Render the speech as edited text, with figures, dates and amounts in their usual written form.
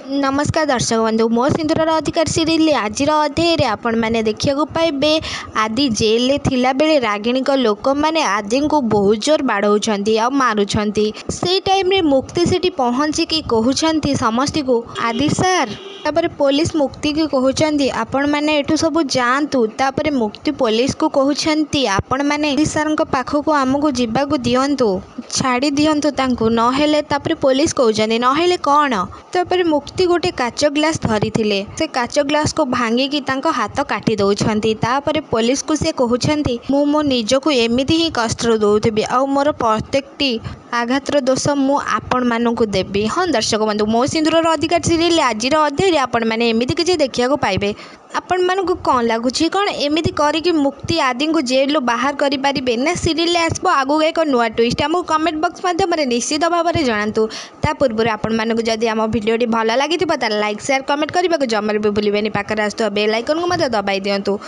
नमस्कार दर्शक बंधु मो सिंधुर अधिकार सीरीज आज अध्याय आपण मैंने देखा पाइबे आदि जेल थिला बेले रागिणी लोक मैंने आदि को बहुत जोर बाड़ौंट आ मारुंट से टाइम रे मुक्ति सेठी पहुँचिकी कहते समस्त को आदि सार तापर पुलिस मुक्ति की कहते आपण मैंने एठू सब जातु तापर मुक्ति पुलिस को कहते आपण मैंने आदि सार पाखक आमको जावाक दिंतु छाड़ी दिंतु तांको नहेले तापर पुलिस कहते नहेले कौन तापर मुक्ति गोटे काच ग्लास धरी से काच ग्लास को भांगिकी तांको हाथ काटी दौरान तापर पुलिस को से कहते मु मो निजको एमती ही कष्ट दौथि आ मोर प्रत्येकटी आघातर दोष मु आपण मानू देवी। हाँ दर्शक बंधु मो सिंधुर अधिकार सीरियल आज अध्याय आपण मैंने एमती किसी देखा पाइबे आपण मानक कौन लगुच कौन एमती करके मुक्ति आदि को जेल बाहर करें ना सीरियल आसब आगू एक नुआ ट्विस्ट आमको कमेंट बॉक्स माध्यम निश्चित भाव में जनातु ता पूर्व आपण मानक जदि आम भिडियोटी भल लगी लाइक शेयर कमेंट करने को जमार भी भूलें पाखे आसुवा बेल आइकन को दबाई दिंतु।